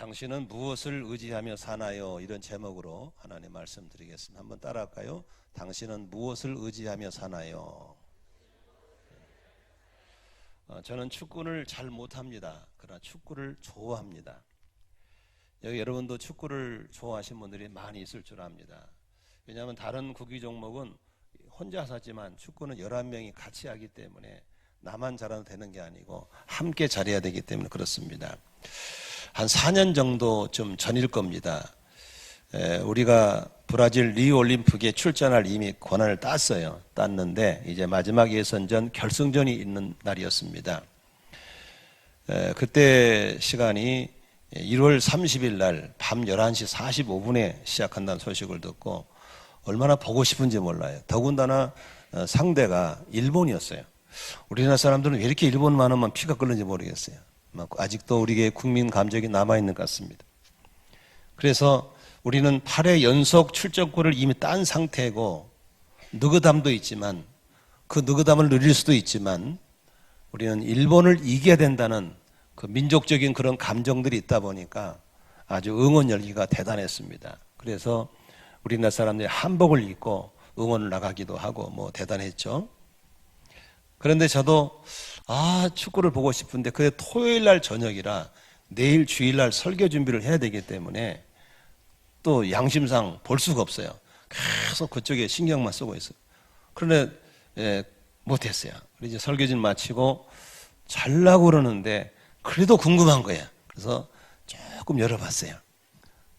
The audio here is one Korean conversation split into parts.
당신은 무엇을 의지하며 사나요? 이런 제목으로 하나님 말씀 드리겠습니다. 한번 따라할까요? 당신은 무엇을 의지하며 사나요? 저는 축구를 잘 못합니다. 그러나 축구를 좋아합니다. 여기 여러분도 축구를 좋아하시는 분들이 많이 있을 줄 압니다. 왜냐하면 다른 구기 종목은 혼자서 하지만 축구는 11명이 같이 하기 때문에 나만 잘해도 되는 게 아니고 함께 잘해야 되기 때문에 그렇습니다. 한 4년 정도 좀 전일 겁니다. 우리가 브라질 리우 올림픽에 출전할 이미 권한을 땄는데 이제 마지막 예선전 결승전이 있는 날이었습니다. 그때 시간이 1월 30일 날 밤 11시 45분에 시작한다는 소식을 듣고 얼마나 보고 싶은지 몰라요. 더군다나 상대가 일본이었어요. 우리나라 사람들은 왜 이렇게 일본만 하면 피가 끓는지 모르겠어요. 아직도 우리의 국민 감정이 남아있는 것 같습니다. 그래서 우리는 8회 연속 출전권을 이미 딴 상태고 느그담도 있지만 그 느그담을 누릴 수도 있지만 우리는 일본을 이겨야 된다는 그 민족적인 그런 감정들이 있다 보니까 아주 응원 열기가 대단했습니다. 그래서 우리나라 사람들이 한복을 입고 응원을 나가기도 하고 뭐 대단했죠. 그런데 저도 축구를 보고 싶은데 그게 토요일 날 저녁이라 내일 주일 날 설교 준비를 해야 되기 때문에 또 양심상 볼 수가 없어요. 계속 그쪽에 신경만 쓰고 있어요. 그런데 못했어요. 이제 설교진 마치고 자려고 그러는데 그래도 궁금한 거예요. 그래서 조금 열어봤어요.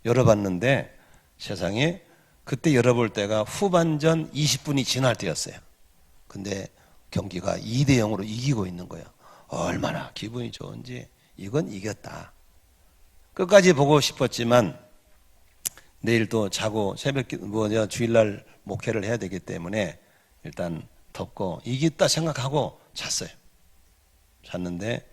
열어봤는데 세상에 그때 열어볼 때가 후반전 20분이 지날 때였어요. 근데 경기가 2대 0으로 이기고 있는 거예요. 얼마나 기분이 좋은지 이건 이겼다. 끝까지 보고 싶었지만 내일 또 자고 주일날 목회를 해야 되기 때문에 일단 덮고 이겼다 생각하고 잤어요. 잤는데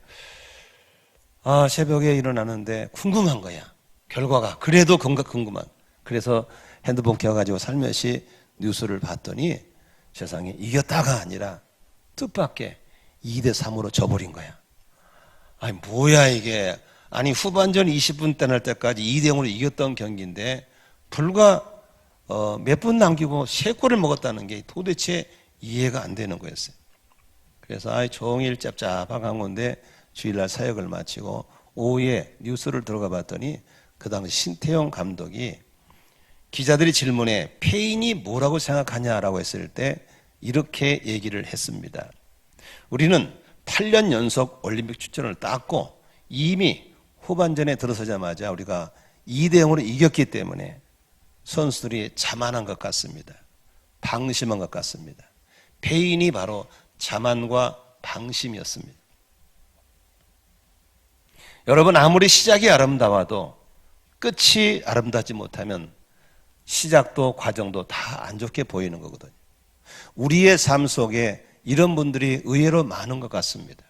새벽에 일어나는데 궁금한 거야. 결과가 그래도 궁금한. 그래서 핸드폰 켜가지고 살며시 뉴스를 봤더니 세상에 이겼다가 아니라 뜻밖의 2대 3으로 져버린 거야. 아니 뭐야 이게. 아니 후반전 20분 때 날 때까지 2대 0으로 이겼던 경기인데 불과 몇 분 남기고 3골을 먹었다는 게 도대체 이해가 안 되는 거였어요. 그래서 종일 짭짭한 건데 주일날 사역을 마치고 오후에 뉴스를 들어가 봤더니 그 당시 신태용 감독이 기자들이 질문에 페인이 뭐라고 생각하냐라고 했을 때 이렇게 얘기를 했습니다. 우리는 8년 연속 올림픽 출전을 땄고 이미 후반전에 들어서자마자 우리가 2대 0으로 이겼기 때문에 선수들이 자만한 것 같습니다. 방심한 것 같습니다. 페인이 바로 자만과 방심이었습니다. 여러분 아무리 시작이 아름다워도 끝이 아름답지 못하면 시작도 과정도 다 안 좋게 보이는 거거든요. 우리의 삶 속에 이런 분들이 의외로 많은 것 같습니다.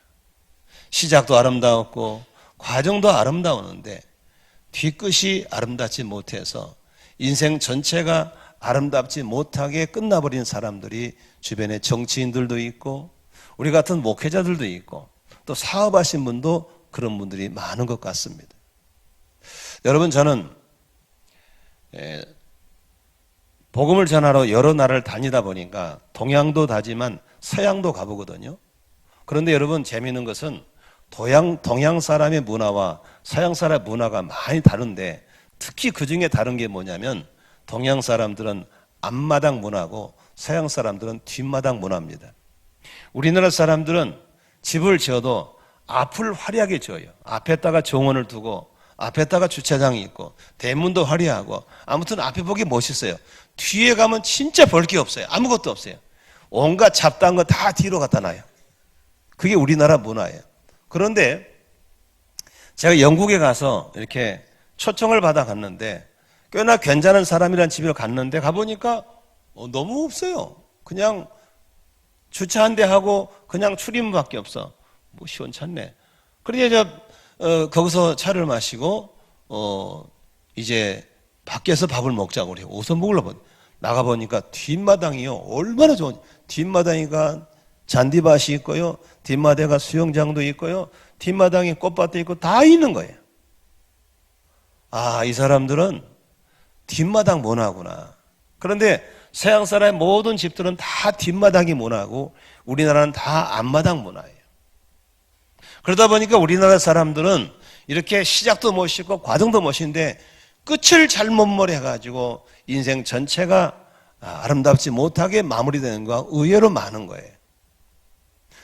시작도 아름다웠고 과정도 아름다웠는데 뒤끝이 아름답지 못해서 인생 전체가 아름답지 못하게 끝나버린 사람들이 주변에 정치인들도 있고 우리 같은 목회자들도 있고 또 사업하신 분도 그런 분들이 많은 것 같습니다. 여러분 저는 복음을 전하러 여러 나라를 다니다 보니까 동양도 다지만 서양도 가보거든요. 그런데 여러분 재미있는 것은 동양 사람의 문화와 서양 사람의 문화가 많이 다른데 특히 그 중에 다른 게 뭐냐면 동양 사람들은 앞마당 문화고 서양 사람들은 뒷마당 문화입니다. 우리나라 사람들은 집을 지어도 앞을 화려하게 지어요. 앞에다가 정원을 두고 앞에다가 주차장이 있고 대문도 화려하고 아무튼 앞에 보기 멋있어요. 뒤에 가면 진짜 볼 게 없어요. 아무것도 없어요. 온갖 잡다한 거 다 뒤로 갖다 놔요. 그게 우리나라 문화예요. 그런데 제가 영국에 가서 이렇게 초청을 받아 갔는데 꽤나 괜찮은 사람이란 집에 갔는데 가보니까 너무 없어요. 그냥 주차 한 대 하고 그냥 출입문밖에 없어. 뭐 시원찮네. 그러니 거기서 차를 마시고 이제 밖에서 밥을 먹자고 그래요. 어디서 먹으려고 나가보니까 뒷마당이요. 얼마나 좋은지. 뒷마당이가 잔디밭이 있고요. 뒷마당에 수영장도 있고요. 뒷마당에 꽃밭도 있고 다 있는 거예요. 아, 이 사람들은 뒷마당 문화구나. 그런데 서양 사람의 모든 집들은 다 뒷마당이 문화고 우리나라는 다 앞마당 문화예요. 그러다 보니까 우리나라 사람들은 이렇게 시작도 멋있고 과정도 멋있는데 끝을 잘못 몰해가지고 인생 전체가 아름답지 못하게 마무리되는 거 의외로 많은 거예요.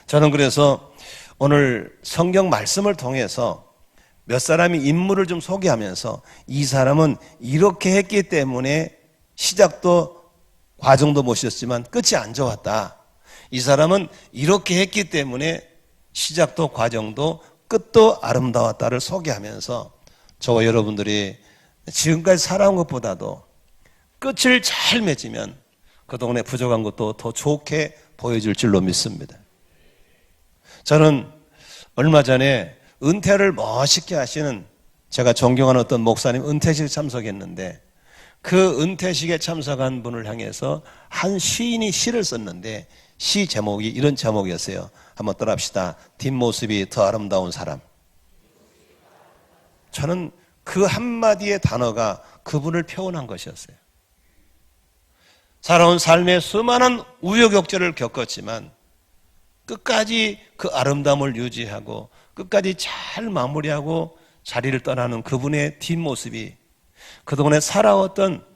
저는 그래서 오늘 성경 말씀을 통해서 몇 사람이 인물을 좀 소개하면서 이 사람은 이렇게 했기 때문에 시작도 과정도 멋있었지만 끝이 안 좋았다. 이 사람은 이렇게 했기 때문에 시작도 과정도 끝도 아름다웠다를 소개하면서 저와 여러분들이 지금까지 살아온 것보다도 끝을 잘 맺으면 그동안에 부족한 것도 더 좋게 보여줄 줄로 믿습니다. 저는 얼마 전에 은퇴를 멋있게 하시는 제가 존경하는 어떤 목사님 은퇴식에 참석했는데 그 은퇴식에 참석한 분을 향해서 한 시인이 시를 썼는데 시 제목이 이런 제목이었어요. 한번 따라합시다. 뒷모습이 더 아름다운 사람. 저는 그 한마디의 단어가 그분을 표현한 것이었어요. 살아온 삶의 수많은 우여곡절을 겪었지만 끝까지 그 아름다움을 유지하고 끝까지 잘 마무리하고 자리를 떠나는 그분의 뒷모습이 그동안에 살아왔던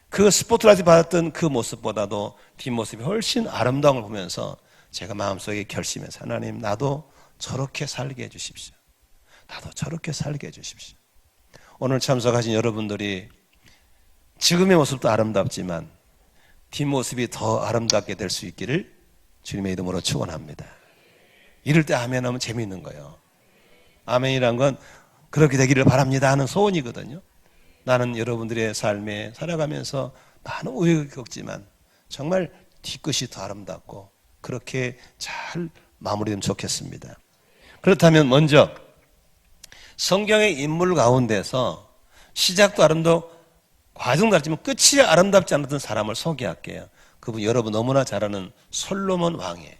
그 스포트라이트 받았던 그 모습보다도 뒷모습이 훨씬 아름다움을 보면서 제가 마음속에 결심해서 하나님 나도 저렇게 살게 해주십시오. 나도 저렇게 살게 해주십시오. 오늘 참석하신 여러분들이 지금의 모습도 아름답지만 뒷모습이 더 아름답게 될 수 있기를 주님의 이름으로 축원합니다. 이럴 때 아멘 하면 재미있는 거예요. 아멘이란 건 그렇게 되기를 바랍니다 하는 소원이거든요. 나는 여러분들의 삶에 살아가면서 많은 우여곡절을 겪지만 정말 뒤끝이 더 아름답고 그렇게 잘 마무리되면 좋겠습니다. 그렇다면 먼저 성경의 인물 가운데서 시작도 아름답고 과정도 아름답지만 끝이 아름답지 않았던 사람을 소개할게요. 그분 여러분 너무나 잘 아는 솔로몬 왕이에요.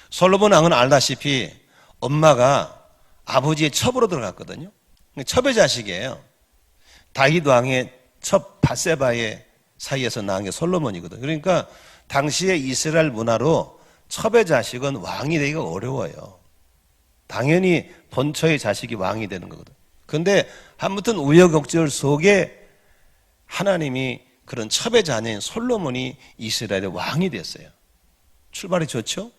솔로몬 왕은 알다시피 엄마가 아버지의 첩으로 들어갔거든요. 첩의 자식이에요. 다윗 왕의 첩 밧세바의 사이에서 낳은 게 솔로몬이거든요. 그러니까 당시의 이스라엘 문화로 첩의 자식은 왕이 되기가 어려워요. 당연히 본처의 자식이 왕이 되는 거거든요. 그런데 아무튼 우여곡절 속에 하나님이 그런 첩의 자녀인 솔로몬이 이스라엘의 왕이 됐어요. 출발이 좋죠?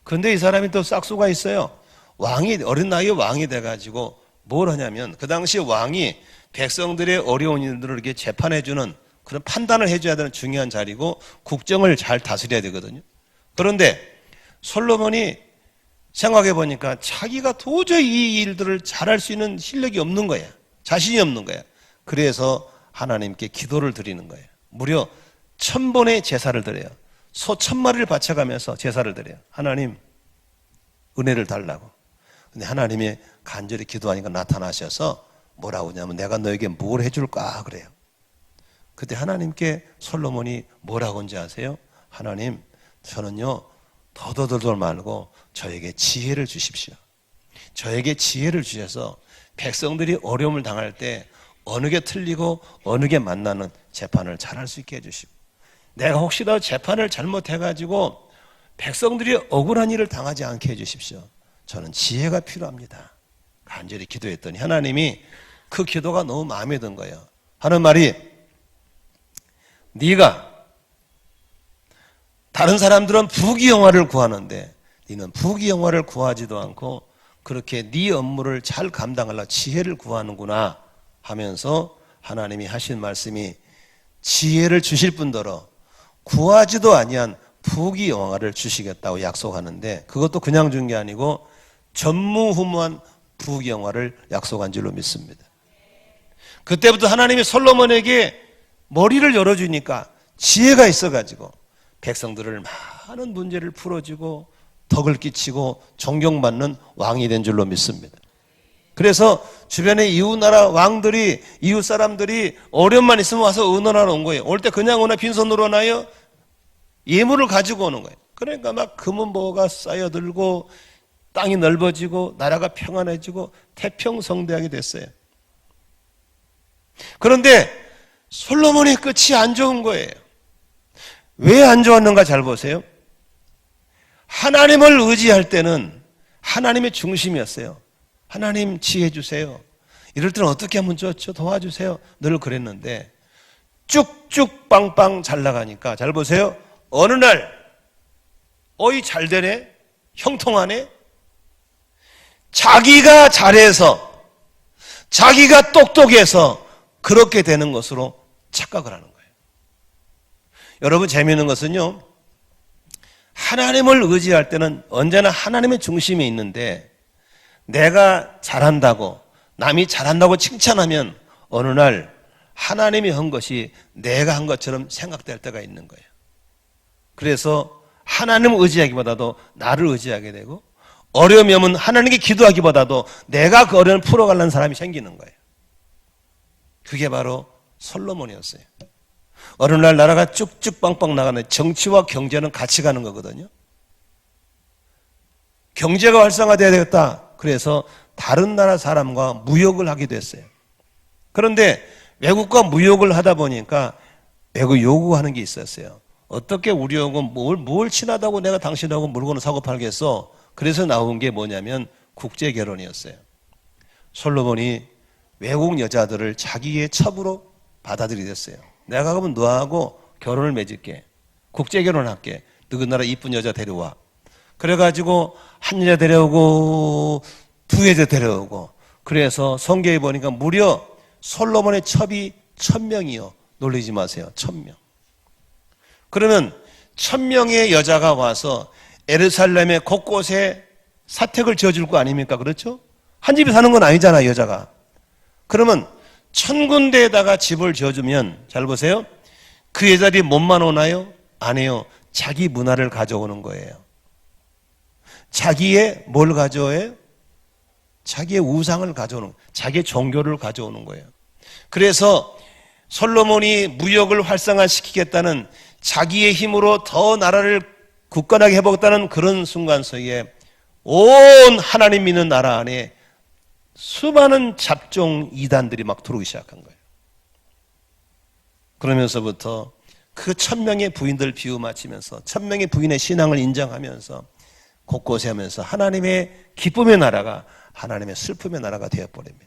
그런데 이 사람이 또 싹수가 있어요. 왕이 어린 나이에 왕이 돼가지고 뭘 하냐면 그 당시 왕이 백성들의 어려운 일들을 이렇게 재판해주는 그런 판단을 해줘야 되는 중요한 자리고 국정을 잘 다스려야 되거든요. 그런데 솔로몬이 생각해 보니까 자기가 도저히 이 일들을 잘할 수 있는 실력이 없는 거야. 자신이 없는 거야. 그래서 하나님께 기도를 드리는 거예요. 무려 1000번의 제사를 드려요. 소 1000마리를 바쳐가면서 제사를 드려요. 하나님 은혜를 달라고. 근데 하나님이 간절히 기도하니까 나타나셔서 뭐라고 하냐면 내가 너에게 뭘 해줄까 그래요. 그때 하나님께 솔로몬이 뭐라고 한지 아세요? 하나님 저는요 더더더덜 말고 저에게 지혜를 주십시오. 저에게 지혜를 주셔서 백성들이 어려움을 당할 때 어느 게 틀리고 어느 게 맞나는 재판을 잘할 수 있게 해주시고 내가 혹시라도 재판을 잘못해가지고 백성들이 억울한 일을 당하지 않게 해주십시오. 저는 지혜가 필요합니다. 간절히 기도했더니 하나님이 그 기도가 너무 마음에 든 거예요. 하는 말이 네가 다른 사람들은 부귀영화를 구하는데 너는 부귀영화를 구하지도 않고 그렇게 네 업무를 잘 감당하려고 지혜를 구하는구나 하면서 하나님이 하신 말씀이 지혜를 주실 뿐더러 구하지도 아니한 부귀영화를 주시겠다고 약속하는데 그것도 그냥 준 게 아니고 전무후무한 부귀영화를 약속한 줄로 믿습니다. 그때부터 하나님이 솔로몬에게 머리를 열어주니까 지혜가 있어가지고 백성들을 많은 문제를 풀어주고 덕을 끼치고 존경받는 왕이 된 줄로 믿습니다. 그래서 주변의 이웃나라 왕들이 이웃 사람들이 어려움만 있으면 와서 의논하러 온 거예요. 올 때 그냥 오나 빈손으로 오나요? 예물을 가지고 오는 거예요. 그러니까 막 금은보가 쌓여들고 땅이 넓어지고 나라가 평안해지고 태평성대하게 됐어요. 그런데 솔로몬의 끝이 안 좋은 거예요. 왜 안 좋았는가 잘 보세요. 하나님을 의지할 때는 하나님의 중심이었어요. 하나님 지혜 주세요. 이럴 때는 어떻게 하면 좋죠? 도와주세요. 늘 그랬는데 쭉쭉 빵빵 잘 나가니까 잘 보세요. 어느 날 어이 잘 되네? 형통하네? 자기가 잘해서 자기가 똑똑해서 그렇게 되는 것으로 착각을 하는 거예요. 여러분 재미있는 것은요. 하나님을 의지할 때는 언제나 하나님의 중심에 있는데 내가 잘한다고 남이 잘한다고 칭찬하면 어느 날 하나님이 한 것이 내가 한 것처럼 생각될 때가 있는 거예요. 그래서 하나님을 의지하기보다도 나를 의지하게 되고 어려움이 오면 하나님께 기도하기보다도 내가 그 어려움을 풀어가려는 사람이 생기는 거예요. 그게 바로 솔로몬이었어요. 어느 날 나라가 쭉쭉 빵빵 나가는데 정치와 경제는 같이 가는 거거든요. 경제가 활성화돼야 되겠다. 그래서 다른 나라 사람과 무역을 하게 됐어요. 그런데 외국과 무역을 하다 보니까 외국 요구하는 게 있었어요. 어떻게 우리하고 뭘 친하다고 내가 당신하고 물건을 사고 팔겠어? 그래서 나온 게 뭐냐면 국제 결혼이었어요. 솔로몬이 외국 여자들을 자기의 첩으로 받아들이겠어요. 내가 그러면 너하고 결혼을 맺을게. 국제 결혼할게. 너 그 나라 이쁜 여자 데려와. 그래가지고 한 여자 데려오고 두 여자 데려오고 그래서 성경에 보니까 무려 솔로몬의 첩이 1000명이요. 놀리지 마세요. 1000명. 그러면 1000명의 여자가 와서 예루살렘의 곳곳에 사택을 지어줄 거 아닙니까? 그렇죠? 한 집에 사는 건 아니잖아요, 여자가. 그러면 1000군데에다가 집을 지어주면 잘 보세요. 그 여자들이 몸만 오나요? 안 해요. 자기 문화를 가져오는 거예요. 자기의 뭘 가져와요? 자기의 우상을 가져오는 거예요. 자기의 종교를 가져오는 거예요. 그래서 솔로몬이 무역을 활성화시키겠다는 자기의 힘으로 더 나라를 굳건하게 해보겠다는 그런 순간 속에 온 하나님 믿는 나라 안에 수많은 잡종 이단들이 막 들어오기 시작한 거예요. 그러면서부터 그 1000명의 부인들 비유 맞추면서 1000명의 부인의 신앙을 인정하면서 곳곳에 하면서 하나님의 기쁨의 나라가 하나님의 슬픔의 나라가 되어버립니다.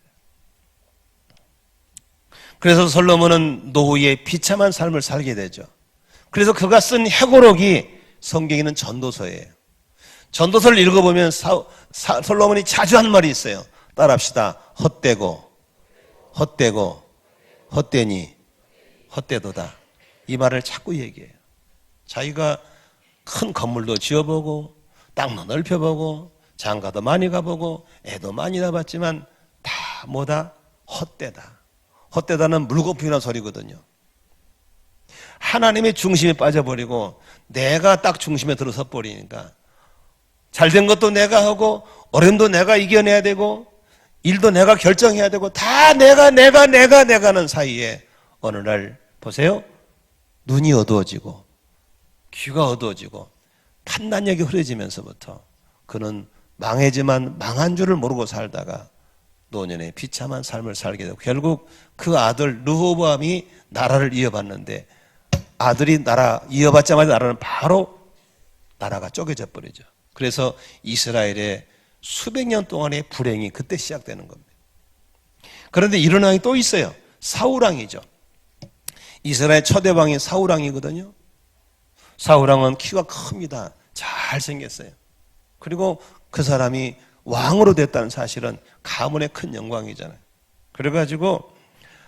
그래서 솔로몬은 노후에 비참한 삶을 살게 되죠. 그래서 그가 쓴 회고록이 성경에는 전도서예요. 전도서를 읽어보면 솔로몬이 자주 한 말이 있어요. 따라합시다. 헛되고 헛되고 헛되니 헛되도다. 이 말을 자꾸 얘기해요. 자기가 큰 건물도 지어보고 땅도 넓혀보고 장가도 많이 가보고 애도 많이 낳았지만 다 뭐다? 헛되다. 헛되다는 물거품이라는 소리거든요. 하나님의 중심에 빠져버리고 내가 딱 중심에 들어서 버리니까 잘된 것도 내가 하고 어려움도 내가 이겨내야 되고 일도 내가 결정해야 되고 다 내가 하는 사이에 어느 날 보세요. 눈이 어두워지고 귀가 어두워지고 판단력이 흐려지면서부터 그는 망해지만 망한 줄을 모르고 살다가 노년에 비참한 삶을 살게 되고 결국 그 아들 르호보암이 나라를 이어받는데 아들이 나라 이어받자마자 나라는 바로 나라가 쪼개져 버리죠. 그래서 이스라엘의 수백 년 동안의 불행이 그때 시작되는 겁니다. 그런데 이런 왕이 또 있어요. 사울왕이죠. 이스라엘 초대왕이 사울왕이거든요. 사울왕은 키가 큽니다. 잘생겼어요. 그리고 그 사람이 왕으로 됐다는 사실은 가문의 큰 영광이잖아요. 그래가지고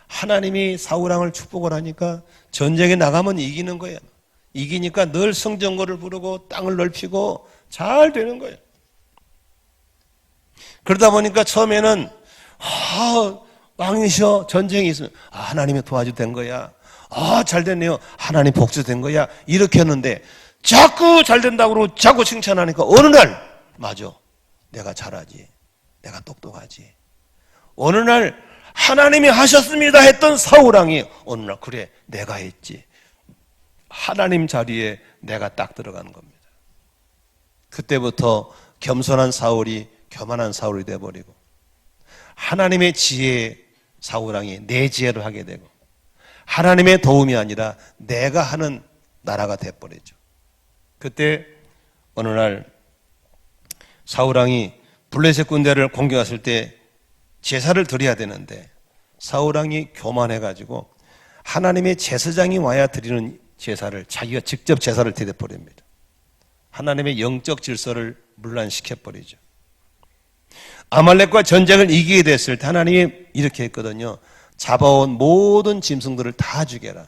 하나님이 사울왕을 축복을 하니까 전쟁에 나가면 이기는 거예요. 이기니까 늘 성전거를 부르고 땅을 넓히고 잘 되는 거예요. 그러다 보니까 처음에는 왕이셔 전쟁이 있으면 하나님이 도와주된 거야. 잘 됐네요. 하나님 복주된 거야. 이렇게 했는데 자꾸 잘 된다고 그러고 자꾸 칭찬하니까 어느 날 맞아. 내가 잘하지. 내가 똑똑하지. 어느 날 하나님이 하셨습니다 했던 사울왕이 어느 날 그래 내가 했지. 하나님 자리에 내가 딱 들어가는 겁니다. 그때부터 겸손한 사울이 교만한 사울이 돼버리고 하나님의 지혜에 사울왕이 내 지혜로 하게 되고 하나님의 도움이 아니라 내가 하는 나라가 돼버리죠. 그때 어느 날 사울왕이 블레셋 군대를 공격했을 때 제사를 드려야 되는데 사울왕이 교만해가지고 하나님의 제사장이 와야 드리는 제사를 자기가 직접 제사를 드려버립니다. 하나님의 영적 질서를 문란시켜버리죠. 아말렉과 전쟁을 이기게 됐을 때 하나님이 이렇게 했거든요. 잡아온 모든 짐승들을 다 죽여라.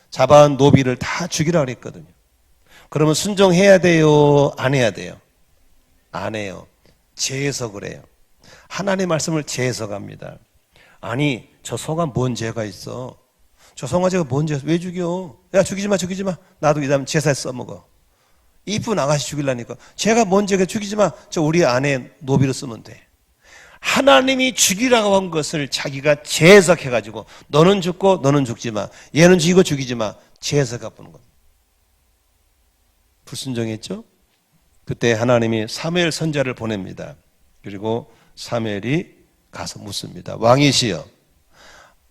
잡아온 노비를 다 죽이라 그랬거든요. 그러면 순종해야 돼요? 안 해야 돼요? 안 해요. 재해석을 해요. 하나님의 말씀을 재해석합니다. 아니 저 소가 뭔 죄가 있어? 저 송아지가 뭔 죄? 왜 죽여? 야 죽이지 마 죽이지 마. 나도 이 다음 제사에 써먹어. 이쁜 아가씨 죽이려니까 죄가 뭔 죄가 죽이지 마. 저 우리 아내 노비로 쓰면 돼. 하나님이 죽이라고 한 것을 자기가 재해석해가지고 너는 죽고 너는 죽지 마. 얘는 죽이고 죽이지 마. 재해석해 보는 겁니다. 불순종했죠? 그때 하나님이 사무엘 선지자를 보냅니다. 그리고 사무엘이 가서 묻습니다. 왕이시여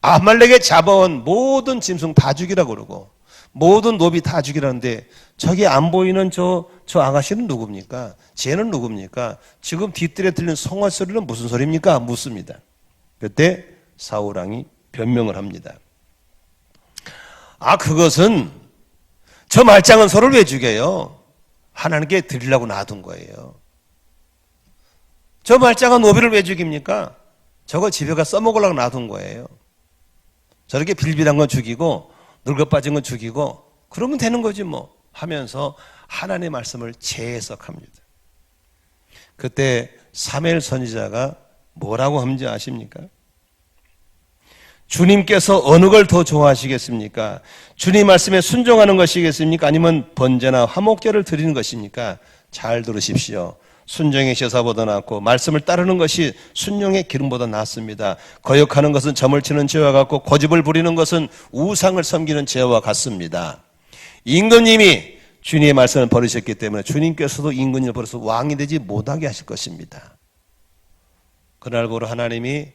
아말렉에 잡아온 모든 짐승 다 죽이라고 그러고 모든 노비 다 죽이라는데 저기 안 보이는 저 아가씨는 누굽니까? 쟤는 누굽니까? 지금 뒷뜰에 들리는 송아 소리는 무슨 소리입니까? 묻습니다. 그때 사울왕이 변명을 합니다. 아 그것은 저 말짱은 소를 왜 죽여요? 하나님께 드리려고 놔둔 거예요. 저 말짱한 노비를 왜 죽입니까? 저거 집에 가 써먹으려고 놔둔 거예요. 저렇게 빌빌한 건 죽이고 늙어 빠진 건 죽이고 그러면 되는 거지 뭐 하면서 하나님의 말씀을 재해석합니다. 그때 사무엘 선지자가 뭐라고 하는지 아십니까? 주님께서 어느 걸 더 좋아하시겠습니까? 주님 말씀에 순종하는 것이겠습니까? 아니면 번제나 화목제를 드리는 것입니까? 잘 들으십시오. 순종의 제사보다 낫고 말씀을 따르는 것이 순종의 기름보다 낫습니다. 거역하는 것은 점을 치는 죄와 같고 고집을 부리는 것은 우상을 섬기는 죄와 같습니다. 임금님이 주님의 말씀을 버리셨기 때문에 주님께서도 임금님을 버려서 왕이 되지 못하게 하실 것입니다. 그날부로 하나님이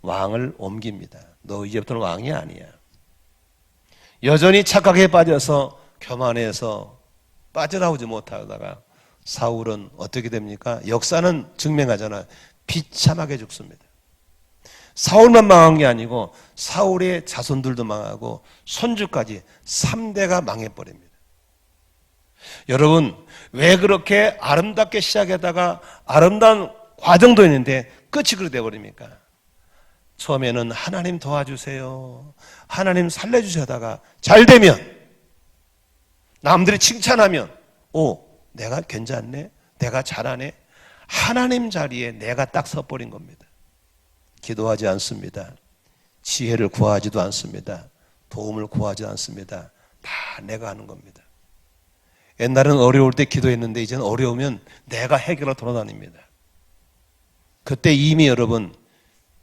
왕을 옮깁니다. 너 이제부터는 왕이 아니야. 여전히 착각에 빠져서 교만해서 빠져나오지 못하다가 사울은 어떻게 됩니까? 역사는 증명하잖아요. 비참하게 죽습니다. 사울만 망한 게 아니고 사울의 자손들도 망하고 손주까지 3대가 망해버립니다. 여러분 왜 그렇게 아름답게 시작하다가 아름다운 과정도 있는데 끝이 그렇게 돼버립니까? 처음에는 하나님 도와주세요. 하나님 살려주셔다가 잘 되면 남들이 칭찬하면 내가 괜찮네? 내가 잘하네? 하나님 자리에 내가 딱 서버린 겁니다. 기도하지 않습니다. 지혜를 구하지도 않습니다. 도움을 구하지 않습니다. 다 내가 하는 겁니다. 옛날은 어려울 때 기도했는데 이제는 어려우면 내가 해결하러 돌아다닙니다. 그때 이미 여러분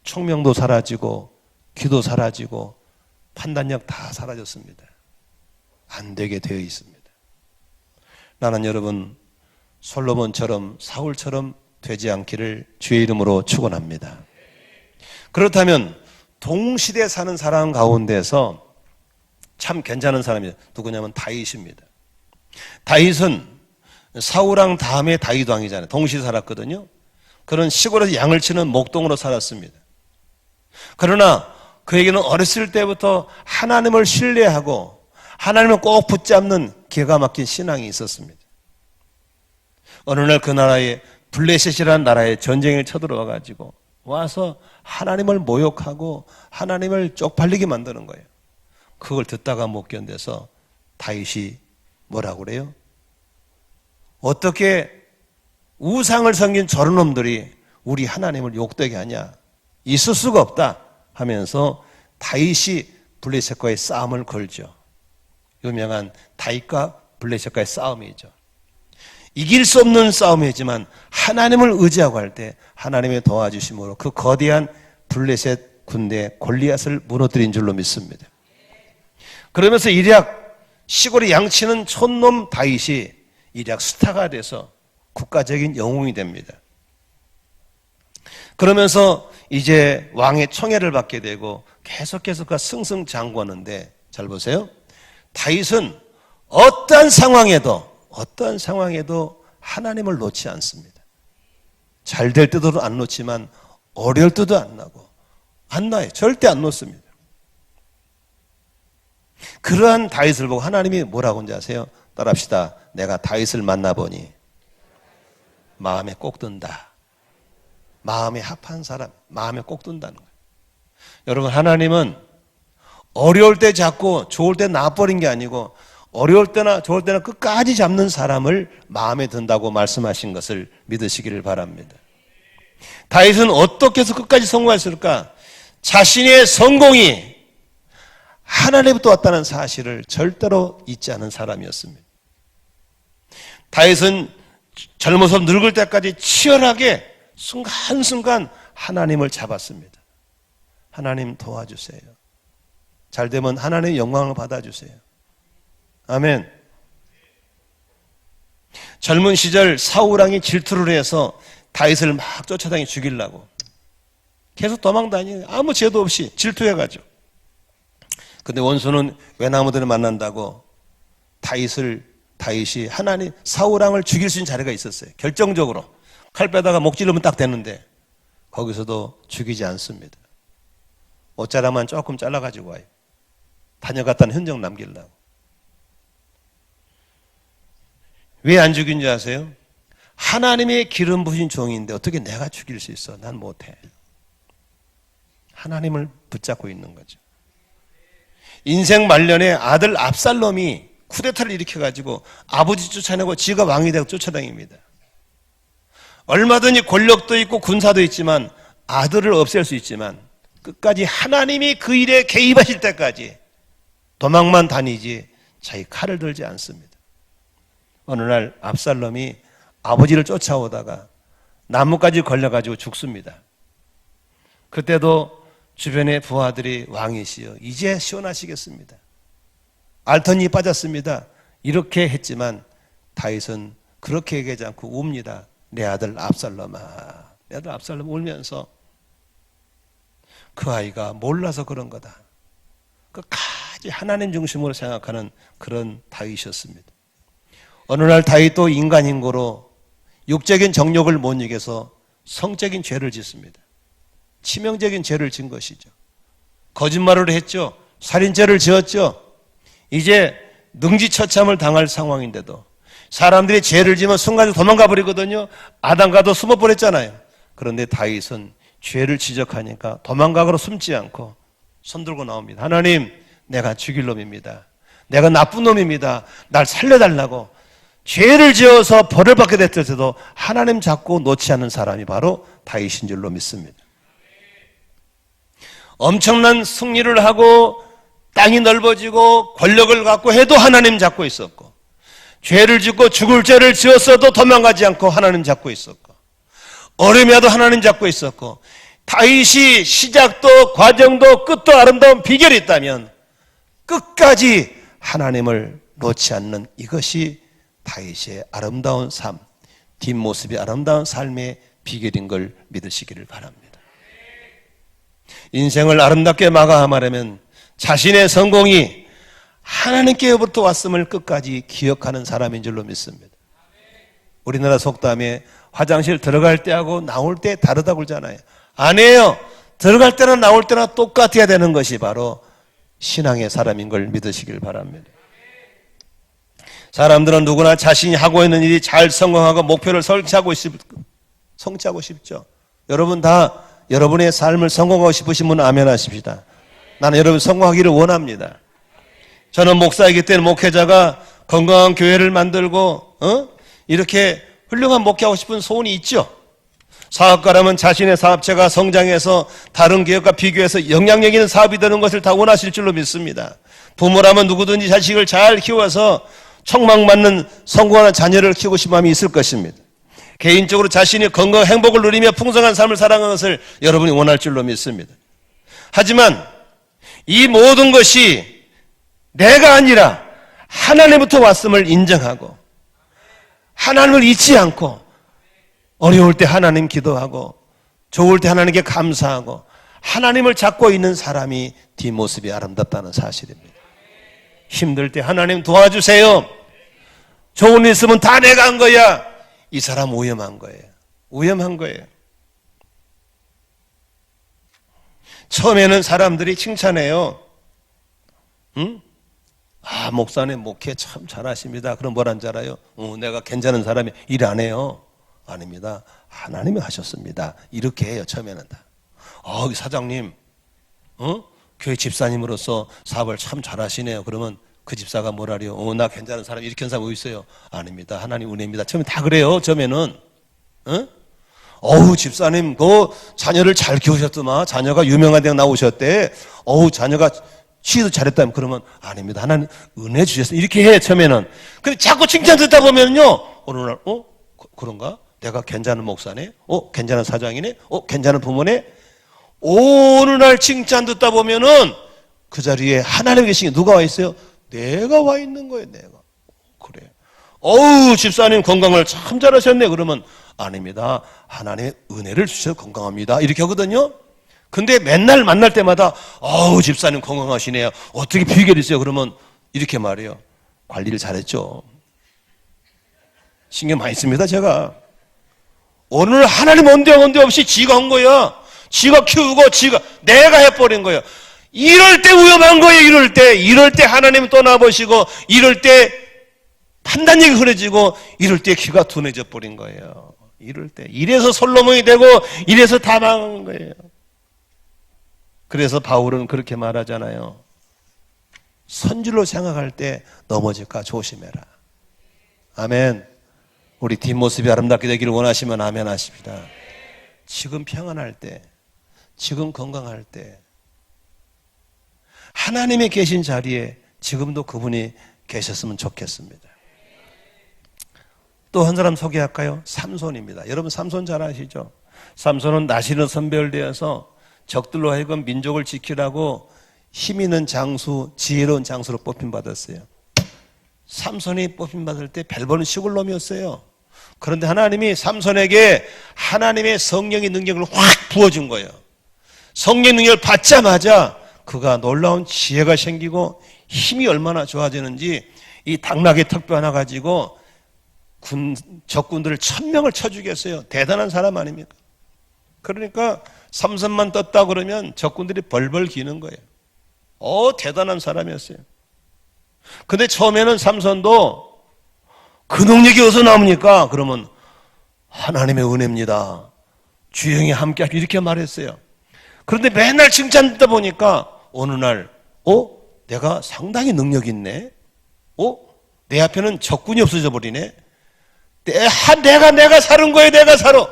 총명도 사라지고 기도 사라지고 판단력 다 사라졌습니다. 안 되게 되어 있습니다. 나는 여러분 솔로몬처럼 사울처럼 되지 않기를 주의 이름으로 축원합니다. 그렇다면 동시대에 사는 사람 가운데서 참 괜찮은 사람이 누구냐면 다윗입니다. 다윗은 사울왕 다음에 다윗 왕이잖아요. 동시에 살았거든요. 그런 시골에서 양을 치는 목동으로 살았습니다. 그러나 그에게는 어렸을 때부터 하나님을 신뢰하고 하나님을 꼭 붙잡는 기가 막힌 신앙이 있었습니다. 어느 날 그 나라에 블레셋이라는 나라에 전쟁을 쳐들어와 가지고 와서 하나님을 모욕하고 하나님을 쪽팔리게 만드는 거예요. 그걸 듣다가 못 견뎌서 다윗이 뭐라고 그래요? 어떻게 우상을 섬긴 저런 놈들이 우리 하나님을 욕되게 하냐? 있을 수가 없다 하면서 다윗이 블레셋과의 싸움을 걸죠. 유명한 다윗과 블레셋과의 싸움이죠. 이길 수 없는 싸움이지만 하나님을 의지하고 할 때 하나님의 도와주심으로 그 거대한 블레셋 군대 골리앗을 무너뜨린 줄로 믿습니다. 그러면서 일약 시골에 양치는 촌놈 다윗이 일약 스타가 돼서 국가적인 영웅이 됩니다. 그러면서 이제 왕의 청애를 받게 되고 계속해서 그가 승승장구하는데, 잘 보세요. 다윗은 어떠한 상황에도 하나님을 놓지 않습니다. 잘 될 때도 안 놓지만 어려울 때도 안 나고, 안 나요. 절대 안 놓습니다. 그러한 다윗을 보고 하나님이 뭐라고 하는지 아세요? 따라합시다. 내가 다윗을 만나보니 마음에 꼭 든다. 마음에 합한 사람, 마음에 꼭 든다는 거예요. 여러분, 하나님은 어려울 때 잡고 좋을 때 놔버린 게 아니고, 어려울 때나 좋을 때나 끝까지 잡는 사람을 마음에 든다고 말씀하신 것을 믿으시기를 바랍니다. 다윗은 어떻게 해서 끝까지 성공했을까? 자신의 성공이 하나님부터 왔다는 사실을 절대로 잊지 않은 사람이었습니다. 다윗은 젊어서 늙을 때까지 치열하게 순간순간 하나님을 잡았습니다. 하나님 도와주세요. 잘 되면 하나님의 영광을 받아주세요. 아멘. 젊은 시절 사울왕이 질투를 해서 다윗을 막 쫓아다니 죽이려고 계속 도망다니요. 아무 죄도 없이 질투해가지고. 근데 원수는 외나무들을 만난다고 다윗이 하나님 사울왕을 죽일 수 있는 자리가 있었어요. 결정적으로 칼 빼다가 목 찌르면 딱 되는데 거기서도 죽이지 않습니다. 옷자락만 조금 잘라가지고 와요. 다녀갔다는 흔적 남기려고. 왜 안 죽인 줄 아세요? 하나님의 기름 부신 종인데 어떻게 내가 죽일 수 있어? 난 못해. 하나님을 붙잡고 있는 거죠. 인생 말년에 아들 압살롬이 쿠데타를 일으켜가지고 아버지 쫓아내고 지가 왕이 되고 쫓아다닙니다. 얼마든지 권력도 있고 군사도 있지만 아들을 없앨 수 있지만 끝까지 하나님이 그 일에 개입하실 때까지 도망만 다니지 자기 칼을 들지 않습니다. 어느 날 압살롬이 아버지를 쫓아오다가 나무까지 걸려가지고 죽습니다. 그때도 주변의 부하들이 왕이시여 이제 시원하시겠습니다. 알턴이 빠졌습니다. 이렇게 했지만 다윗은 그렇게 얘기하지 않고 웁니다. 내 아들 압살롬아. 내 아들 압살롬 울면서 그 아이가 몰라서 그런 거다. 끝까지 하나님 중심으로 생각하는 그런 다윗이었습니다. 어느 날 다윗도 인간인고로 육적인 정욕을 못 이겨서 성적인 죄를 짓습니다. 치명적인 죄를 진 것이죠. 거짓말을 했죠. 살인죄를 지었죠. 이제 능지처참을 당할 상황인데도 사람들이 죄를 지면 순간적으로 도망가 버리거든요. 아담과도 숨어버렸잖아요. 그런데 다윗은 죄를 지적하니까 도망가거나 숨지 않고 손 들고 나옵니다. 하나님, 내가 죽일 놈입니다. 내가 나쁜 놈입니다. 날 살려달라고. 죄를 지어서 벌을 받게 됐을 때도 하나님 잡고 놓지 않는 사람이 바로 다윗인 줄로 믿습니다. 엄청난 승리를 하고 땅이 넓어지고 권력을 갖고 해도 하나님 잡고 있었고, 죄를 짓고 죽을 죄를 지었어도 도망가지 않고 하나님 잡고 있었고, 어려움이 와도 하나님 잡고 있었고, 다윗이 시작도 과정도 끝도 아름다운 비결이 있다면 끝까지 하나님을 놓지 않는 이것이 다윗의 아름다운 삶, 뒷모습이 아름다운 삶의 비결인 걸 믿으시기를 바랍니다. 인생을 아름답게 마감하려면 자신의 성공이 하나님께로부터 왔음을 끝까지 기억하는 사람인 줄로 믿습니다. 우리나라 속담에 화장실 들어갈 때하고 나올 때 다르다고 그러잖아요. 아니에요. 들어갈 때나 나올 때나 똑같아야 되는 것이 바로 신앙의 사람인 걸 믿으시길 바랍니다. 사람들은 누구나 자신이 하고 있는 일이 잘 성공하고 목표를 성취하고 싶죠. 여러분 다 여러분의 삶을 성공하고 싶으신 분은 아멘 하십시다. 나는 여러분 성공하기를 원합니다. 저는 목사이기 때문에 목회자가 건강한 교회를 만들고 이렇게 훌륭한 목회하고 싶은 소원이 있죠. 사업가라면 자신의 사업체가 성장해서 다른 기업과 비교해서 영향력 있는 사업이 되는 것을 다 원하실 줄로 믿습니다. 부모라면 누구든지 자식을 잘 키워서 촉망받는 성공하는 자녀를 키우고 싶은 마음이 있을 것입니다. 개인적으로 자신이 건강 행복을 누리며 풍성한 삶을 살아가는 것을 여러분이 원할 줄로 믿습니다. 하지만 이 모든 것이 내가 아니라 하나님부터 왔음을 인정하고 하나님을 잊지 않고 어려울 때 하나님 기도하고 좋을 때 하나님께 감사하고 하나님을 잡고 있는 사람이 뒷모습이 아름답다는 사실입니다. 힘들 때 하나님 도와주세요. 좋은 일 있으면 다 내가 한 거야. 이 사람 오염한 거예요. 오염한 거예요. 처음에는 사람들이 칭찬해요. 응? 아, 목사님 목회 참 잘하십니다. 그럼 뭐란 줄 알아요? 내가 괜찮은 사람이 일 안 해요. 아닙니다. 하나님이 하셨습니다. 이렇게 해요. 처음에는 다. 사장님, 교회 집사님으로서 사업을 참 잘하시네요. 그러면 그 집사가 뭐라래요? 나 괜찮은 사람 이렇게 한 사람 어디 있어요? 아닙니다. 하나님 은혜입니다. 처음에 다 그래요. 처음에는. 집사님, 자녀를 잘 키우셨더만. 자녀가 유명한 데 나오셨대. 자녀가 취도 잘했다면 그러면 아닙니다. 하나님 은혜 주셨어요. 이렇게 해, 처음에는. 근데 자꾸 칭찬 듣다 보면요. 어느 날, 그런가? 내가 괜찮은 목사네? 괜찮은 사장이네? 괜찮은 부모네? 어느 날 칭찬 듣다 보면은 그 자리에 하나님 계신 게 누가 와 있어요? 내가 와 있는 거예요, 내가. 그래. 집사님 건강을 참 잘하셨네. 그러면 아닙니다. 하나님의 은혜를 주셔서 건강합니다. 이렇게 하거든요. 근데 맨날 만날 때마다 집사님 건강하시네요. 어떻게 비결이 있어요? 그러면 이렇게 말해요. 관리를 잘했죠. 신경 많이 씁니다, 제가. 오늘 하나님 언제 없이 지가 한 거야. 지가 키우고 내가 해버린 거야. 이럴 때 위험한 거예요. 이럴 때 하나님 떠나보시고, 이럴 때 판단력이 흐려지고, 이럴 때 귀가 둔해져 버린 거예요. 이래서 솔로몬이 되고, 이래서 다 망한 거예요. 그래서 바울은 그렇게 말하잖아요. 선줄로 생각할 때 넘어질까 조심해라. 아멘. 우리 뒷모습이 아름답게 되기를 원하시면 아멘 하십니다. 지금 평안할 때, 지금 건강할 때, 하나님이 계신 자리에 지금도 그분이 계셨으면 좋겠습니다. 또 한 사람 소개할까요? 삼손입니다. 여러분 삼손 잘 아시죠? 삼손은 나시로 선별되어서 적들로 하여금 민족을 지키라고 힘 있는 장수, 지혜로운 장수로 뽑힘받았어요. 삼손이 뽑힘받을 때 벨보는 시골 놈이었어요. 그런데 하나님이 삼손에게 하나님의 성령의 능력을 확 부어준 거예요. 성령 능력을 받자마자 그가 놀라운 지혜가 생기고 힘이 얼마나 좋아지는지 이 당나귀 턱뼈 하나 가지고 적군들을 1000명을 쳐 죽였어요. 대단한 사람 아닙니까? 그러니까 삼손만 떴다 그러면 적군들이 벌벌 기는 거예요. 대단한 사람이었어요. 근데 처음에는 삼손도 그 능력이 어디서 나옵니까? 그러면 하나님의 은혜입니다. 주영이 함께 하시고 이렇게 말했어요. 그런데 맨날 칭찬 듣다 보니까 어느 날 내가 상당히 능력이 있네. 내 앞에는 적군이 없어져 버리네. 내가 사는 거예요. 내가 살아.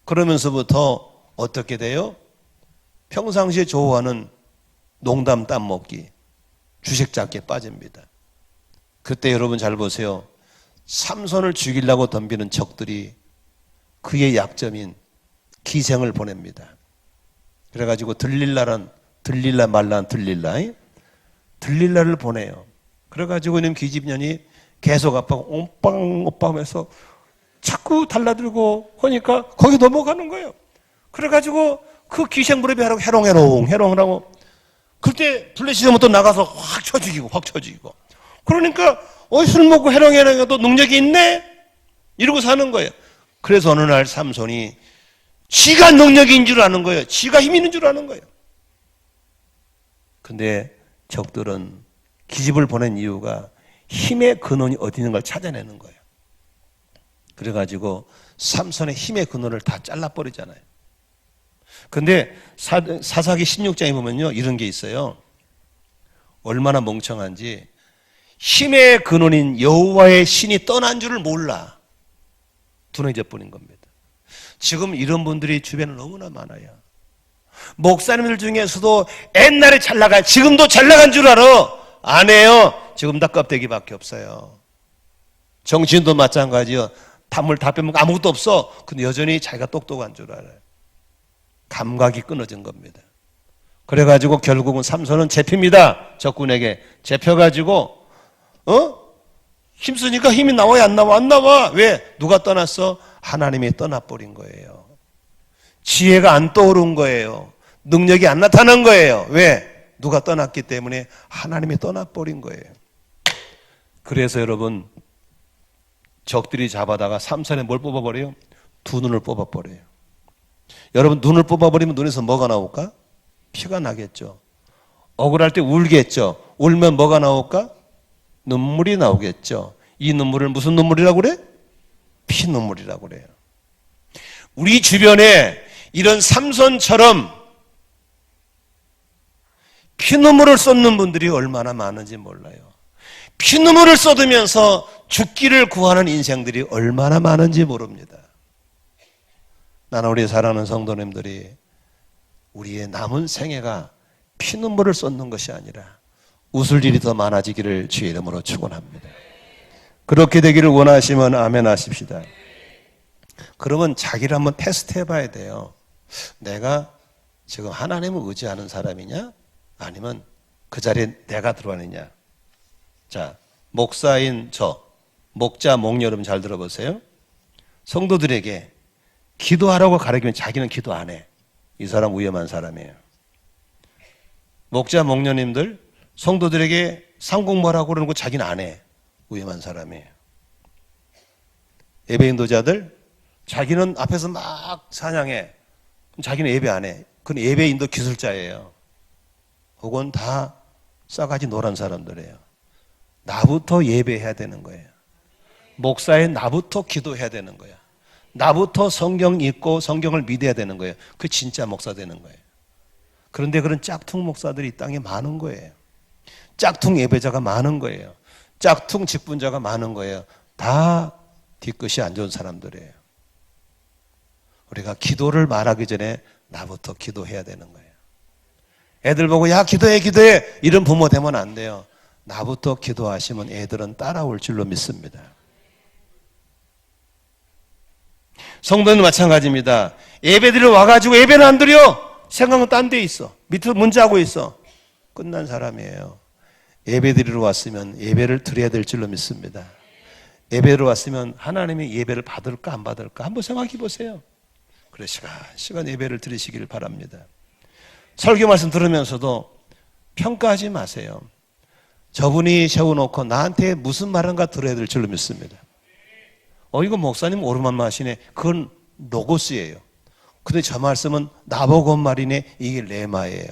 그러면서부터 어떻게 돼요? 평상시에 좋아하는 농담 땀먹기, 주식 잡기에 빠집니다. 그때 여러분 잘 보세요. 삼손을 죽이려고 덤비는 적들이 그의 약점인 기생을 보냅니다. 그래가지고 들릴라를 보내요. 그래가지고 이놈 기집년이 계속 아빠가 오빵 하면서 자꾸 달라들고 하니까 거기 넘어가는 거예요. 그래가지고 그 기생 무렵에 하라고 해롱하라고 그때 블레시점은 또 나가서 확 쳐 죽이고 그러니까 술 먹고 해롱해도 능력이 있네? 이러고 사는 거예요. 그래서 어느 날 삼손이 지가 능력인 줄 아는 거예요. 지가 힘 있는 줄 아는 거예요. 근데 적들은 기집을 보낸 이유가 힘의 근원이 어디 있는 걸 찾아내는 거예요. 그래가지고 삼손의 힘의 근원을 다 잘라버리잖아요. 근데 사사기 16장에 보면요 이런 게 있어요. 얼마나 멍청한지 힘의 근원인 여호와의 신이 떠난 줄을 몰라. 둔해져 버린 겁니다. 지금 이런 분들이 주변에 너무나 많아요. 목사님들 중에서도 옛날에 잘 나가 지금도 잘 나간 줄 알아. 안 해요. 지금 다 껍데기밖에 없어요. 정치인도 마찬가지요. 단물 다 빼먹고 아무것도 없어. 근데 여전히 자기가 똑똑한 줄 알아요. 감각이 끊어진 겁니다. 그래가지고 결국은 삼손은 잡힙니다. 적군에게 잡혀가지고 힘쓰니까 힘이 나와야 안 나와? 왜? 누가 떠났어? 하나님이 떠나버린 거예요. 지혜가 안 떠오른 거예요. 능력이 안 나타난 거예요. 왜? 누가 떠났기 때문에 하나님이 떠나버린 거예요. 그래서 여러분, 적들이 잡아다가 삼산에 뭘 뽑아버려요? 두 눈을 뽑아버려요. 여러분, 눈을 뽑아버리면 눈에서 뭐가 나올까? 피가 나겠죠. 억울할 때 울겠죠. 울면 뭐가 나올까? 눈물이 나오겠죠. 이 눈물을 무슨 눈물이라고 그래? 피눈물이라고 그래요. 우리 주변에 이런 삼손처럼 피눈물을 쏟는 분들이 얼마나 많은지 몰라요. 피눈물을 쏟으면서 죽기를 구하는 인생들이 얼마나 많은지 모릅니다. 나는 우리 사랑하는 성도님들이 우리의 남은 생애가 피눈물을 쏟는 것이 아니라 웃을 일이 더 많아지기를 주의 이름으로 축원합니다. 그렇게 되기를 원하시면 아멘 하십시다. 그러면 자기를 한번 테스트 해봐야 돼요. 내가 지금 하나님을 의지하는 사람이냐? 아니면 그 자리에 내가 들어가느냐? 자, 목사인 저, 목자, 목녀 여러분 잘 들어보세요. 성도들에게 기도하라고 가르치면 자기는 기도 안 해. 이 사람 위험한 사람이에요. 목자, 목녀님들 성도들에게 상공모라고 그러는 거 자기는 안 해. 위험한 사람이에요. 예배 인도자들 자기는 앞에서 막 찬양해. 자기는 예배 안 해. 그건 예배 인도 기술자예요. 혹은 다 싸가지 노란 사람들이에요. 나부터 예배해야 되는 거예요. 목사의 나부터 기도해야 되는 거야. 나부터 성경 읽고 성경을 믿어야 되는 거예요. 그 진짜 목사 되는 거예요. 그런데 그런 짝퉁 목사들이 이 땅에 많은 거예요. 짝퉁 예배자가 많은 거예요. 짝퉁 직분자가 많은 거예요. 다 뒤끝이 안 좋은 사람들이에요. 우리가 기도를 말하기 전에 나부터 기도해야 되는 거예요. 애들 보고 야 기도해 기도해 이런 부모 되면 안 돼요. 나부터 기도하시면 애들은 따라올 줄로 믿습니다. 성도는 마찬가지입니다. 예배드리러 와가지고 예배는 안 드려. 생각은 딴 데 있어. 밑으로 문자하고 있어. 끝난 사람이에요. 예배드리러 왔으면 예배를 드려야 될 줄로 믿습니다. 예배로 왔으면 하나님의 예배를 받을까 안 받을까 한번 생각해 보세요. 그래 시간 예배를 드리시기를 바랍니다. 설교 말씀 들으면서도 평가하지 마세요. 저분이 세워놓고 나한테 무슨 말인가 들어야 될 줄로 믿습니다. 이거 목사님 오르만 하시네. 그건 로고스예요. 근데 저 말씀은 나보고 온 말이네. 이게 레마예요.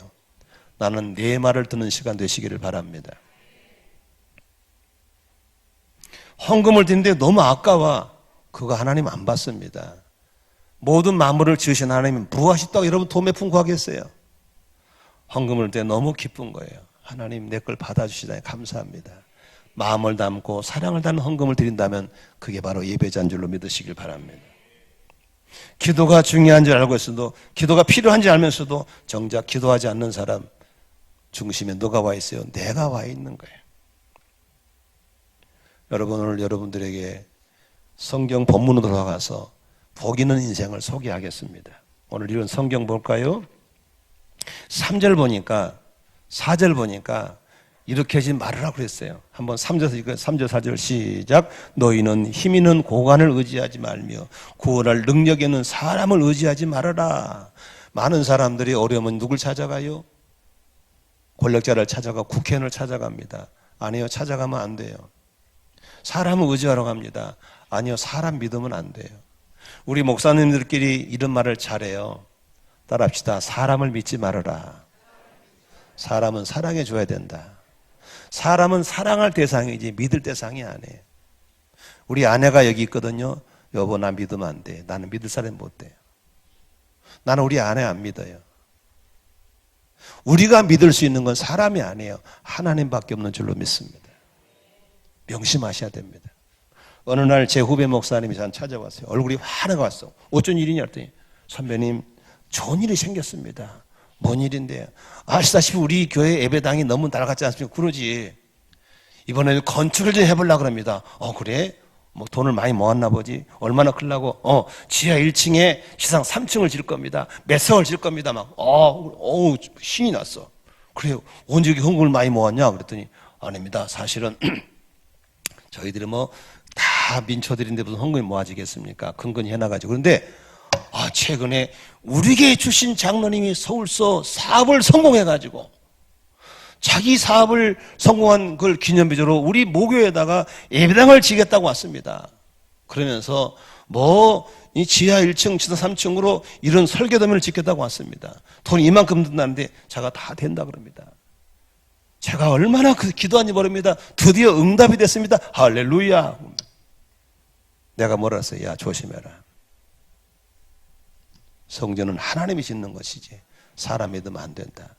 나는 내 말을 듣는 시간 되시기를 바랍니다. 헌금을 드는데 너무 아까워. 그거 하나님 안 받습니다. 모든 만물을 지으신 하나님은 무엇이다고 여러분 도매품 구하겠어요? 헌금을 때 너무 기쁜 거예요. 하나님 내 걸 받아주시다니 감사합니다. 마음을 담고 사랑을 담는 헌금을 드린다면 그게 바로 예배자인 줄로 믿으시길 바랍니다. 기도가 중요한 줄 알고 있어도 기도가 필요한 줄 알면서도 정작 기도하지 않는 사람 중심에 누가 와 있어요? 내가 와 있는 거예요. 여러분 오늘 여러분들에게 성경 본문으로 돌아가서 복 있는 인생을 소개하겠습니다. 오늘 이런 성경 볼까요? 3절 보니까 4절 보니까 이렇게 하지 말으라 그랬어요. 한번 3절 4절 시작. 너희는 힘 있는 고관을 의지하지 말며 구원할 능력 있는 사람을 의지하지 말아라. 많은 사람들이 어려우면 누굴 찾아가요? 권력자를 찾아가 국회의원을 찾아갑니다. 아니요, 찾아가면 안 돼요. 사람을 의지하러 갑니다. 아니요, 사람 믿으면 안 돼요. 우리 목사님들끼리 이런 말을 잘해요. 따라합시다. 사람을 믿지 말아라. 사람은 사랑해 줘야 된다. 사람은 사랑할 대상이지 믿을 대상이 아니에요. 우리 아내가 여기 있거든요. 여보 나 믿으면 안 돼. 나는 믿을 사람 못 돼요. 나는 우리 아내 안 믿어요. 우리가 믿을 수 있는 건 사람이 아니에요. 하나님밖에 없는 줄로 믿습니다. 명심하셔야 됩니다. 어느 날 제 후배 목사님이 저한테 찾아왔어요. 얼굴이 환하게 왔어. 어쩐 일이냐 했더니 선배님 좋은 일이 생겼습니다. 뭔 일인데요? 아시다시피 우리 교회 예배당이 너무 낡았지 않습니까? 그러지. 이번에는 건축을 좀 해보려고 합니다. 그래? 뭐 돈을 많이 모았나 보지? 얼마나 크려고? 지하 1층에 지상 3층을 질 겁니다. 몇 성을 질 겁니다. 막, 신이 났어. 그래요. 언제 이렇게 헌금을 많이 모았냐? 그랬더니 아닙니다. 사실은 저희들이 다 민초들인데 무슨 헌금이 모아지겠습니까? 근근히 해놔가지고. 그런데 최근에 우리 교회 출신 장로님이 서울서 사업을 성공해가지고 자기 사업을 성공한 걸 기념비적으로 우리 모교에다가 예배당을 지겠다고 왔습니다. 그러면서 이 지하 1층, 지하 3층으로 이런 설계도면을 짓겠다고 왔습니다. 돈 이만큼 든다는데 자가 다 된다 그럽니다. 제가 얼마나 기도한지 모릅니다. 드디어 응답이 됐습니다. 할렐루야. 내가 뭐라 했어요? 야, 조심해라. 성전은 하나님이 짓는 것이지 사람 믿으면 안 된다.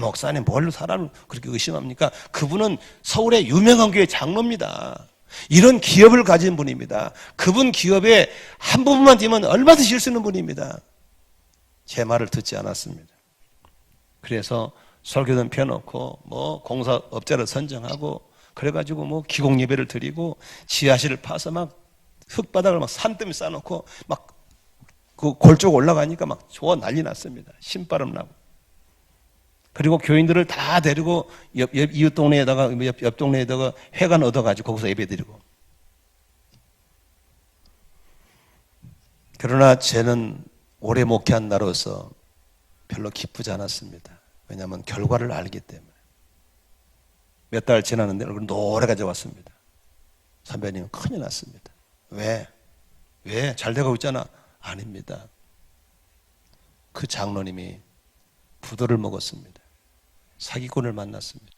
목사님 뭘로 사람을 그렇게 의심합니까? 그분은 서울의 유명한 교회 장로입니다. 이런 기업을 가진 분입니다. 그분 기업에 한 부분만 뛰면 얼마든지 질 수 있는 분입니다. 제 말을 듣지 않았습니다. 그래서 설교는 펴놓고 공사업자를 선정하고 그래가지고 기공 예배를 드리고 지하실을 파서 막 흙바닥을 막 산더미 쌓아놓고 막 그 골 쪽 올라가니까 막 좋아 난리 났습니다. 신바람 나고. 그리고 교인들을 다 데리고 이웃 동네에다가 옆 동네에다가 회관 얻어가지고 거기서 예배드리고. 그러나 저는 오래 목회한 나로서 별로 기쁘지 않았습니다. 왜냐하면 결과를 알기 때문에. 몇 달 지났는데 얼굴 노래가 왔습니다. 선배님 큰일 났습니다. 왜? 잘 돼가고 있잖아. 아닙니다. 그 장로님이 부도를 먹었습니다. 사기꾼을 만났습니다.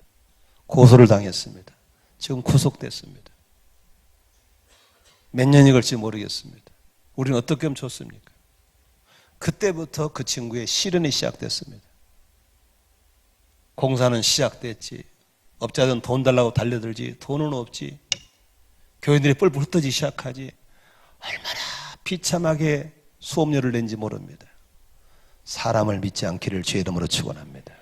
고소를 당했습니다. 지금 구속됐습니다. 몇 년이 걸릴지 모르겠습니다. 우리는 어떻게 하면 좋습니까? 그때부터 그 친구의 시련이 시작됐습니다. 공사는 시작됐지. 업자들은 돈 달라고 달려들지. 돈은 없지. 교인들이 뿔뿔 흩어지기 시작하지. 얼마나 비참하게 수업료를 낸지 모릅니다. 사람을 믿지 않기를 주의 이름으로 축원합니다.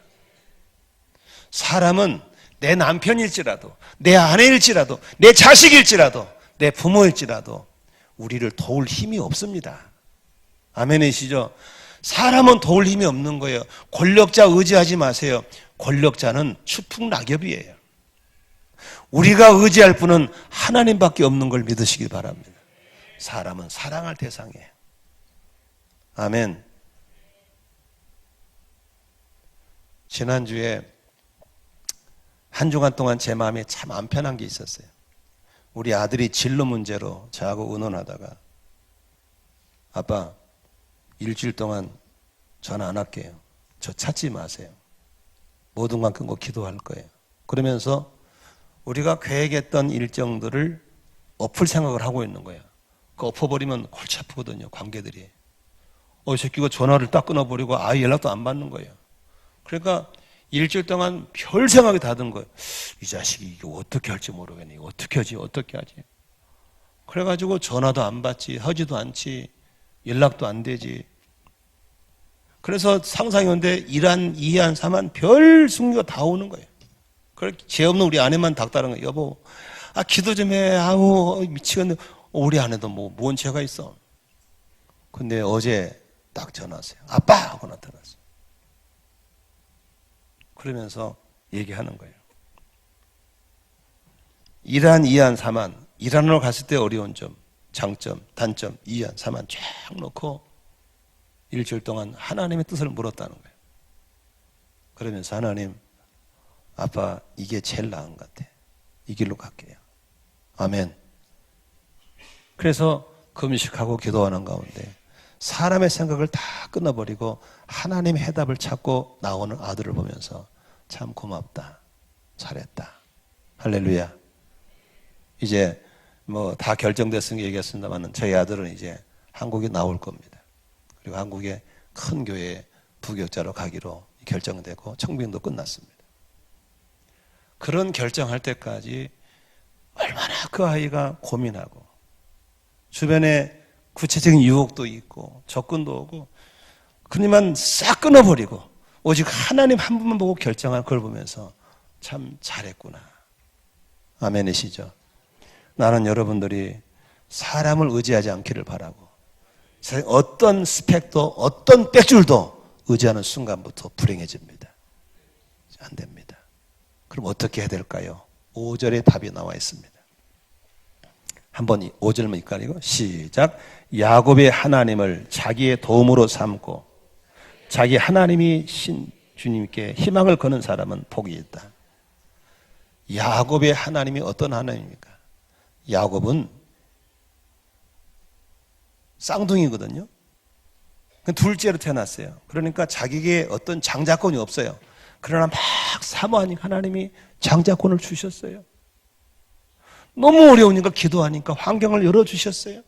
사람은 내 남편일지라도 내 아내일지라도 내 자식일지라도 내 부모일지라도 우리를 도울 힘이 없습니다. 아멘이시죠? 사람은 도울 힘이 없는 거예요. 권력자 의지하지 마세요. 권력자는 추풍 낙엽이에요. 우리가 의지할 분은 하나님밖에 없는 걸 믿으시기 바랍니다. 사람은 사랑할 대상이에요. 아멘. 지난주에 한 주간 동안 제 마음에 참 안 편한 게 있었어요. 우리 아들이 진로 문제로 저하고 의논하다가 아빠 일주일 동안 전화 안 할게요. 저 찾지 마세요. 모든 건 끊고 기도할 거예요. 그러면서 우리가 계획했던 일정들을 엎을 생각을 하고 있는 거예요. 그 엎어버리면 골치 아프거든요. 관계들이. 이 새끼가 전화를 딱 끊어버리고 아예 연락도 안 받는 거예요. 그러니까 일주일 동안 별 생각이 다 든 거예요. 이 자식이 이게 어떻게 할지 모르겠네. 어떻게 하지? 그래가지고 전화도 안 받지, 하지도 않지, 연락도 안 되지. 그래서 상상이 오는데 1안, 2안, 3안 별 승리가 다 오는 거예요. 그렇게 죄 없는 우리 아내만 닥다른 거예요. 여보, 기도 좀 해. 미치겠네. 우리 아내도 뭔 죄가 있어. 근데 어제 딱 전화 왔어요. 아빠! 하고 나타났어요. 그러면서 얘기하는 거예요. 1안, 2안, 3안. 1안으로 갔을 때 어려운 점, 장점, 단점, 2안, 3안 쫙 놓고 일주일 동안 하나님의 뜻을 물었다는 거예요. 그러면서 하나님, 아빠 이게 제일 나은 것 같아. 이 길로 갈게요. 아멘. 그래서 금식하고 기도하는 가운데 사람의 생각을 다 끊어버리고 하나님의 해답을 찾고 나오는 아들을 보면서 참 고맙다. 잘했다. 할렐루야. 이제 다 결정됐으니까 얘기했습니다만 저희 아들은 이제 한국에 나올 겁니다. 그리고 한국의 큰 교회 부교육자로 가기로 결정되고 청빙도 끝났습니다. 그런 결정할 때까지 얼마나 그 아이가 고민하고 주변에 구체적인 유혹도 있고 접근도 오고 그니만 싹 끊어버리고 오직 하나님 한 분만 보고 결정한 그걸 보면서 참 잘했구나. 아멘이시죠? 나는 여러분들이 사람을 의지하지 않기를 바라고 어떤 스펙도 어떤 빽줄도 의지하는 순간부터 불행해집니다. 안 됩니다. 그럼 어떻게 해야 될까요? 5절에 답이 나와 있습니다. 한번 5절만 읽고 시작. 야곱의 하나님을 자기의 도움으로 삼고 자기 하나님이 신 주님께 희망을 거는 사람은 복이 있다. 야곱의 하나님이 어떤 하나님입니까? 야곱은 쌍둥이거든요. 둘째로 태어났어요. 그러니까 자기에게 어떤 장자권이 없어요. 그러나 막 사모하니까 하나님이 장자권을 주셨어요. 너무 어려우니까 기도하니까 환경을 열어주셨어요.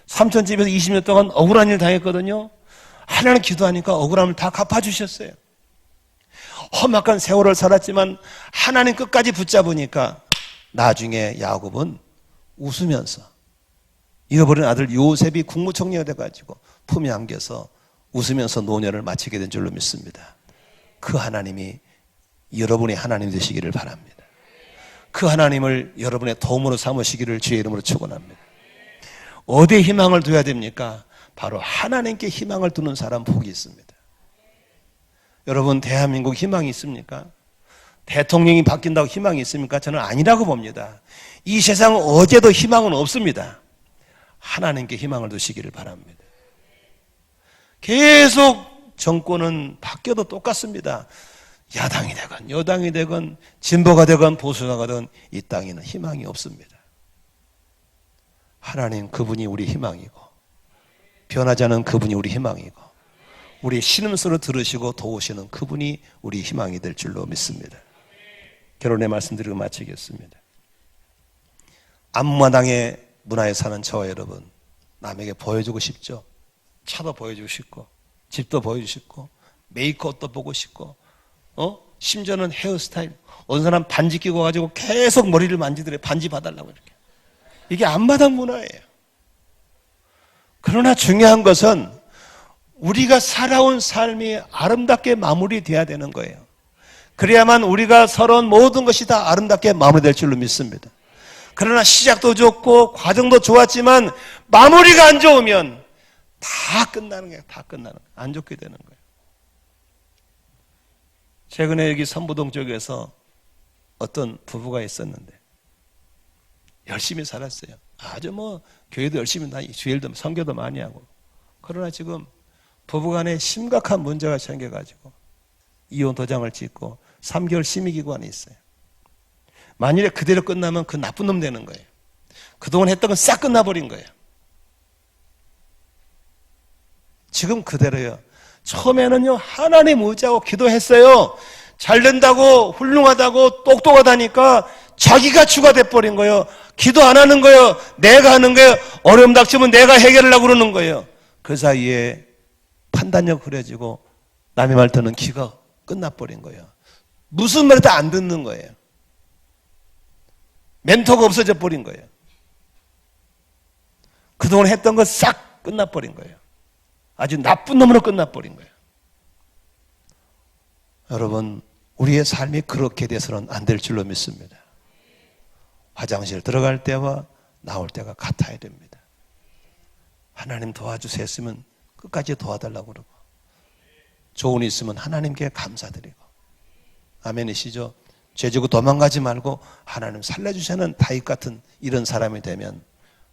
삼촌집에서 20년 동안 억울한 일 당했거든요. 하나님 기도하니까 억울함을 다 갚아주셨어요. 험악한 세월을 살았지만 하나님 끝까지 붙잡으니까 나중에 야곱은 웃으면서 잃어버린 아들 요셉이 국무총리가 돼가지고 품에 안겨서 웃으면서 노년을 마치게 된 줄로 믿습니다. 그 하나님이 여러분의 하나님 되시기를 바랍니다. 그 하나님을 여러분의 도움으로 삼으시기를 주의 이름으로 축원합니다. 어디에 희망을 둬야 됩니까? 바로 하나님께 희망을 두는 사람 복이 있습니다. 여러분, 대한민국 희망이 있습니까? 대통령이 바뀐다고 희망이 있습니까? 저는 아니라고 봅니다. 이 세상 어제도 희망은 없습니다. 하나님께 희망을 두시기를 바랍니다. 계속 정권은 바뀌어도 똑같습니다. 야당이 되건 여당이 되건 진보가 되건 보수가 되건 이 땅에는 희망이 없습니다. 하나님 그분이 우리 희망이고 변하지 않은 그분이 우리 희망이고 우리 신음소리를 들으시고 도우시는 그분이 우리 희망이 될 줄로 믿습니다. 결론의 말씀드리고 마치겠습니다. 앞마당의 문화에 사는 저와 여러분, 남에게 보여주고 싶죠. 차도 보여주고 싶고 집도 보여주고 싶고 메이크업도 보고 싶고 심지어는 헤어스타일, 어느 사람 반지 끼고 가지고 계속 머리를 만지더래. 반지 봐달라고 이렇게. 이게 앞마당 문화예요. 그러나 중요한 것은 우리가 살아온 삶이 아름답게 마무리돼야 되는 거예요. 그래야만 우리가 살아온 모든 것이 다 아름답게 마무리될 줄로 믿습니다. 그러나 시작도 좋고 과정도 좋았지만 마무리가 안 좋으면 다 끝나는 거예요. 다 끝나는 거예요. 안 좋게 되는 거예요. 최근에 여기 선부동 쪽에서 어떤 부부가 있었는데 열심히 살았어요. 아주 교회도 열심히 다니고 주일도 선교도 많이 하고. 그러나 지금 부부간에 심각한 문제가 생겨가지고 이혼 도장을 찍고 3개월 심의기관에 있어요. 만일에 그대로 끝나면 그 나쁜 놈 되는 거예요. 그동안 했던 건 싹 끝나버린 거예요. 지금 그대로요. 처음에는요, 하나님 의지하고 기도했어요. 잘 된다고, 훌륭하다고, 똑똑하다니까 자기가 주가 돼버린 거예요. 기도 안 하는 거예요. 내가 하는 거예요. 어려움 닥치면 내가 해결하려고 그러는 거예요. 그 사이에 판단력 흐려지고 남의 말 듣는 귀가 끝나버린 거예요. 무슨 말도 안 듣는 거예요. 멘토가 없어져 버린 거예요. 그동안 했던 거 싹 끝나버린 거예요. 아주 나쁜 놈으로 끝나버린 거예요. 여러분, 우리의 삶이 그렇게 돼서는 안 될 줄로 믿습니다. 화장실 들어갈 때와 나올 때가 같아야 됩니다. 하나님 도와주세요 했으면 끝까지 도와달라고 그러고, 좋은 일 있으면 하나님께 감사드리고, 아멘이시죠? 죄지고 도망가지 말고 하나님 살려주시는 다윗 같은 이런 사람이 되면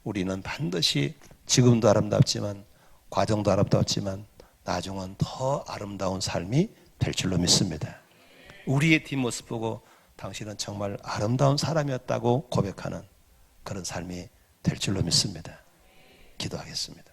우리는 반드시 지금도 아름답지만 과정도 아름답지만 나중은 더 아름다운 삶이 될 줄로 믿습니다. 우리의 뒷모습 보고 당신은 정말 아름다운 사람이었다고 고백하는 그런 삶이 될 줄로 믿습니다. 기도하겠습니다.